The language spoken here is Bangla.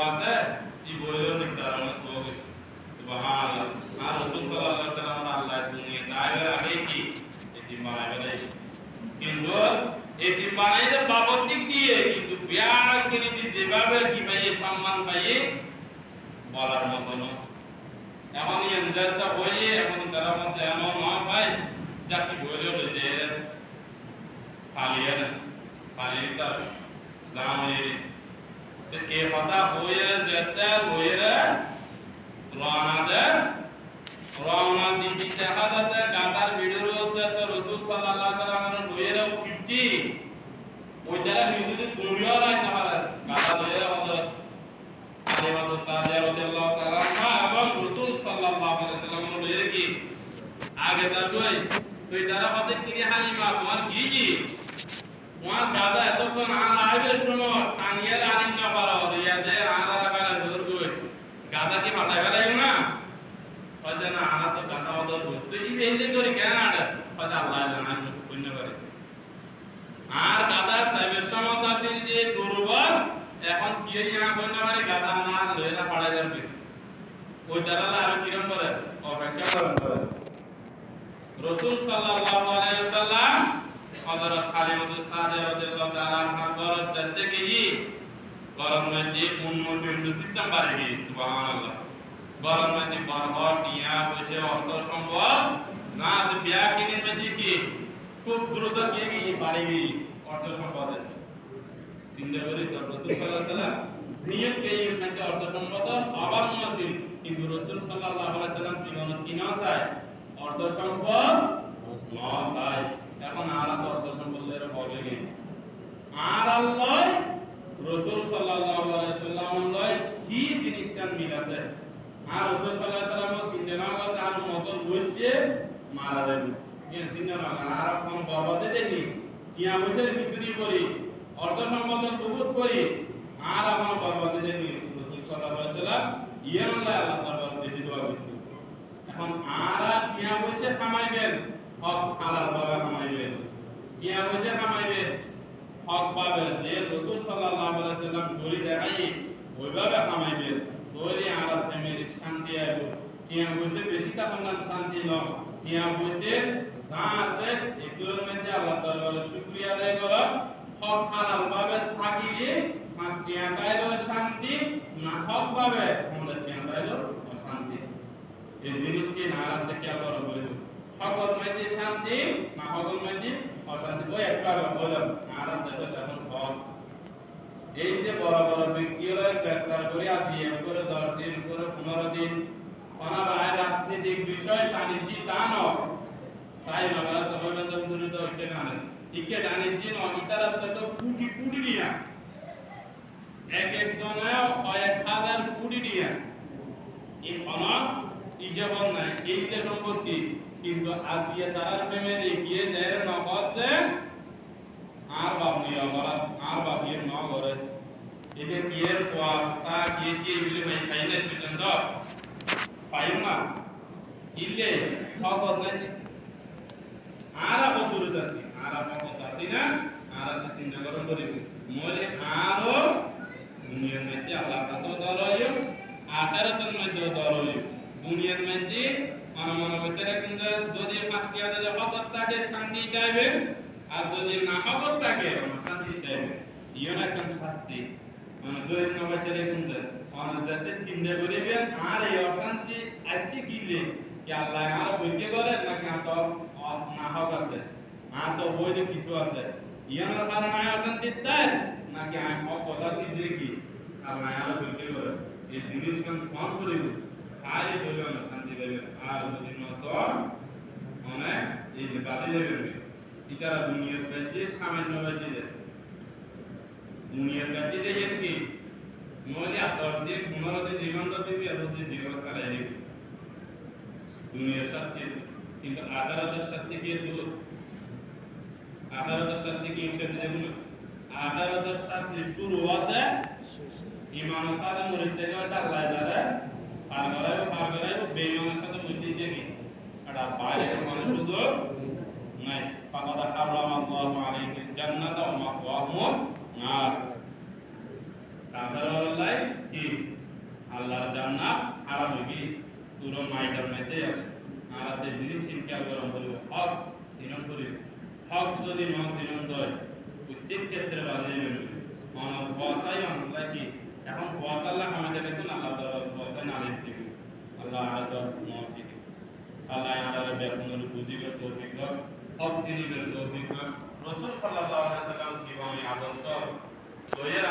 আছে এই বইলেও নিতার না সব সুবহানাল্লাহ আর রাসূল সাল্লাল্লাহু আলাইহি ওয়াসাল্লাম আল্লাহ দুনিয়া দায়ের আগে কি এটি বানায় কিন্তু এটি বানাইতে বাবদ দিক দিয়ে কিন্তু বিয়াকিনি যেভাবে কি পাইয়ে সম্মান পাইয়ে বলার মতো না এখন এনজারটা হয়ে এখন তারা মধ্যে এমন না ভাই যা কি বলেও যে পালিয়ে তার জামে তো এ কথা হয়ে যেতে হয়ে রওনা দিতে দেখা যাচ্ছে গাদার ভিডিও হচ্ছে তো রাসূল সাল্লাল্লাহু আলাইহি ওয়াসাল্লামের হয়ে ফিফটি ওই যারা নিজে দুনিয়া রায় না পারে গাদা হয়ে আমাদের আলিমাতুস সাদিয়া রাদিয়াল্লাহু তাআলা এবং রাসূল সাল্লাল্লাহু আলাইহি ওয়াসাল্লামের হয়ে কি আগে তুই যারা পাতে কি হালিমা তোমার কি তোমার গাদা এতক্ষণ আর আইবের সময় টানিয়ে আনিন না পারো দিয়া দে আনারা বেলা দূর কই গাদা কি মাথা ফেলাইও না কইছে না আনা তো গাদা ওদের তুই এই বেন্দে করি কেন আড়ে কইছে আল্লাহ জানে পুণ্য করে আর গাদা সাইবের সময় তাসিল যে দুর্বল এখন কি ইয়া পুণ্য করে গাদা না লইরা পড়া যাবে ওই দাঁড়ালে আর কিরম করে অপেক্ষা করে রাসূল সাল্লাল্লাহু আলাইহি ওয়াসাল্লাম হযরত হালিমাতুস সাদিয়া রাদিয়াল্লাহু তাআলা আনহা গরজ যেতে গিয়ে গরম মধ্যে উন্নত সিস্টেম বাড়ে গিয়ে সুবহানাল্লাহ গরম মধ্যে বরহট টিয়া বসে অর্থ সম্ভব না যে বিয়া কিনির মধ্যে কি খুব দ্রুত গিয়ে বাড়ে গিয়ে অর্থ সম্পদে চিন্তা করি তো রাসূল সাল্লাল্লাহু আলাইহি ওয়াসাল্লাম জিয়ত গিয়ে মধ্যে অর্থ সম্পদ আবার মসজিদ কিন্তু রাসূল সাল্লাল্লাহু আলাইহি ওয়াসাল্লাম জীবন কিনা চায় অর্থ সম্পদ চায় এখন আর অর্থ সম্পদের বলে গে আর আল্লাহ রাসূল সাল্লাল্লাহু আলাইহি ওয়াসাল্লাম লয় কি জিনিসটার মিল আছে আর রাসূল সাল্লাল্লাহু আলাইহি ওয়াসাল্লাম চিন্তা না করে তার মতন বসে মারা যাবে এই চিন্তা না করে আর কোন বরবাদে দেনি কিয়া বসে বিচুরি করি অর্থ সম্পদের কবুত করি আর কোন বরবাদে দেনি রাসূল সাল্লাল্লাহু আলাইহি ওয়াসাল্লাম ইয়াল্লাহ আল্লাহ তাআলা বেশি দোয়া করতে এখন আর কিয়া বসে কামাইবেন হক হালাল ভাবে কামাইবেন কিয়া বসে কামাইবেন হক ভাবে যে রাসূল সাল্লাল্লাহু আলাইহি ওয়াসাল্লাম ধরি দেখাই ওইভাবে কামাইবেন তোরে আর ফ্যামিলির শান্তি আইবো কিয়া বসে বেশি তখন শান্তি ন কিয়া বসে যা আছে এগুলোর মধ্যে আল্লাহ তাআলার শুকরিয়া আদায় করো হক হালাল ভাবে থাকিলে পাঁচটি আদায়ও শান্তি না হক ভাবে আমাদের কি আদায়ও অশান্তি এই জিনিসটি নারাজ থেকে আবার বলবো হকর মধ্যে শান্তি না হকর মধ্যে অশান্তি ওই একবার বললাম নারাজ দেশে এখন সব এই যে বড় বড় ব্যক্তিরা গ্রেফতার করে আজি এম করে 10 দিন করে 15 দিন অনাবায় রাজনৈতিক বিষয় টানিজি তা ন সাই না বলা তো বলবেন তো দূরে তো ইকে টানে ইকে টানিজি ন ইতারা তো কুটি কুটি নিয়া এক এক জনে কয়েক হাজার কুটি নিয়া এই অনাথ ইজাবন নাই এই যে সম্পত্তি কিন্তু আজিয়ে তারার ফ্যামিলি গিয়ে যায় না হচ্ছে আর বাবনি আমরা আর বাবির ন করে এদের বিয়ের পর সা গিয়েছি এগুলি ভাই খাইলে সেজন তো পাইও না ইলে খবর নাই আর বদুর দাসি আর বদুর দাসি না আর চিন্তা করো করি মরে আরো দুনিয়ার মধ্যে আল্লাহর কাছে দরইও আখিরাতের মধ্যে দরইও দুনিয়ার মধ্যে মনে ভিতরে কিন্তু যদি পাঁচটি আদায় হকত থাকে শান্তি চাইবে আর যদি না হকত থাকে শান্তি চাইবে ইয়ন একদম শাস্তি মানে দুই নম্বরে কিন্তু যাতে চিন্তা করিবেন আর এই অশান্তি আছে কিলে কি আল্লাহ আর বইতে করে নাকি তো না হক আছে আর তো বইতে কিছু আছে ইয়ানোর কারণে অশান্তি তাই নাকি হক কথা চিজে কি আল্লাহ আর বইতে করে এই জিনিস কোন সম করিব সারি বলে না শান্তি পাবে আর যদি না সব মানে এই যে বাদে যাবে ইতারা দুনিয়ার কাছে সামান্য বাজে দেয় দুনিয়ার কাছে দেয় কি নইলে 10 দিন 15 দিন জীবন দিবি আর দিন জীবন চালাই দিবি দুনিয়ার শাস্তি কিন্তু আখিরাতের শাস্তি কি দূর আখিরাতের শাস্তি কি সেটা দেখুন আখিরাতের শাস্তি শুরু আছে ঈমানের সাথে মুরিদ থেকে আল্লাহ যারা পার করাইবো বেঈমানের সাথে মুরিদ দিয়ে এটা বাইরে মানে শুধু নাই ফাকাদ হারামাল্লাহু আলাইহিল জান্নাতা ওয়া মাওয়াহুম নার কাফের আল্লাহ কি আল্লাহর জান্নাত হারাম হইবি সূরা মাইদার মধ্যে আছে আর তে জিনিস চিন্তা করম বলবো হক সিনন করি হক যদি ন সিনন দয় প্রত্যেক ক্ষেত্রে বাজে নেবে মানে পয়সাই আমরা কি এখন পয়সা আল্লাহ আমাদের দেখুন আল্লাহ তাআলা পয়সা না দিতে আল্লাহ আলাদা নসিব আল্লাহ আলাদা বেকুনের বুঝিবের তৌফিক দাও হক সিনিবের তৌফিক দাও রাসূল সাল্লাল্লাহু আলাইহি ওয়াসাল্লাম জীবনী আদর্শ দয়ের